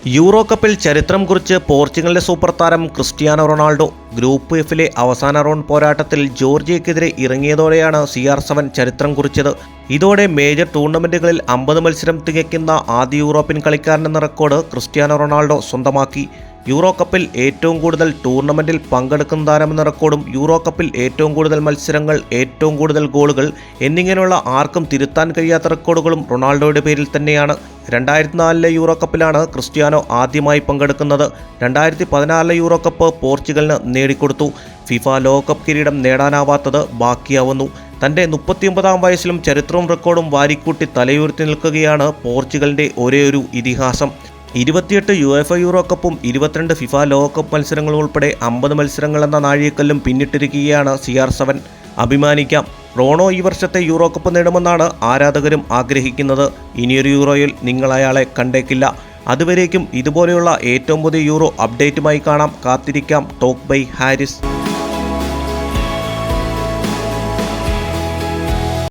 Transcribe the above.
Euro കപ്പിൽ ചരിത്രം കുറിച്ച് പോർച്ചുഗലിന്റെ സൂപ്പർ താരം ക്രിസ്ത്യാനോ റൊണാൾഡോ. ഗ്രൂപ്പ് എഫിലെ അവസാന റൗണ്ട് പോരാട്ടത്തിൽ ജോർജിയക്കെതിരെ ഇറങ്ങിയതോടെയാണ് CR7 ചരിത്രം കുറിച്ചത്. ഇതോടെ മേജർ ടൂർണമെന്റുകളിൽ 50 മത്സരം തികയ്ക്കുന്ന ആദ്യ യൂറോപ്യൻ കളിക്കാരനെന്ന റെക്കോർഡ് ക്രിസ്ത്യാനോ റൊണാൾഡോ സ്വന്തമാക്കി. യൂറോ കപ്പിൽ ഏറ്റവും കൂടുതൽ ടൂർണമെന്റിൽ പങ്കെടുക്കുന്ന താരമെന്ന റെക്കോർഡും യൂറോ കപ്പിൽ ഏറ്റവും കൂടുതൽ മത്സരങ്ങൾ, ഏറ്റവും കൂടുതൽ ഗോളുകൾ എന്നിങ്ങനെയുള്ള ആർക്കും തിരുത്താൻ കഴിയാത്ത റെക്കോർഡുകളും റൊണാൾഡോയുടെ പേരിൽ തന്നെയാണ്. 2004 യൂറോ കപ്പിലാണ് ക്രിസ്ത്യാനോ ആദ്യമായി പങ്കെടുക്കുന്നത്. 2016 യൂറോ കപ്പ് പോർച്ചുഗലിന് നേടിക്കൊടുത്തു. ഫിഫ ലോകകപ്പ് കിരീടം നേടാനാവാത്തത് ബാക്കിയാവുന്നു. തൻ്റെ 39-ാം വയസ്സിലും ചരിത്രവും റെക്കോർഡും വാരിക്കൂട്ടി തലയുയർത്തി നിൽക്കുകയാണ് പോർച്ചുഗലിൻ്റെ ഒരേയൊരു ഇതിഹാസം. 28 UEFA യൂറോ കപ്പും 22 ഫിഫ ലോകകപ്പ് മത്സരങ്ങളും ഉൾപ്പെടെ 50 മത്സരങ്ങൾ എന്ന നാഴികക്കല്ലും പിന്നിട്ടിരിക്കുകയാണ് CR7. അഭിമാനിക്കാം, റോണോ ഈ വർഷത്തെ യൂറോ കപ്പ് നേടുമെന്നാണ് ആരാധകരും ആഗ്രഹിക്കുന്നത്. ഇനിയൊരു യൂറോയിൽ നിങ്ങൾ അയാളെ കണ്ടേക്കില്ല. അതുവരേക്കും ഇതുപോലെയുള്ള ഏറ്റവും പുതിയ യൂറോ അപ്ഡേറ്റുമായി കാണാം. കാത്തിരിക്കാം. Talk bye Haris.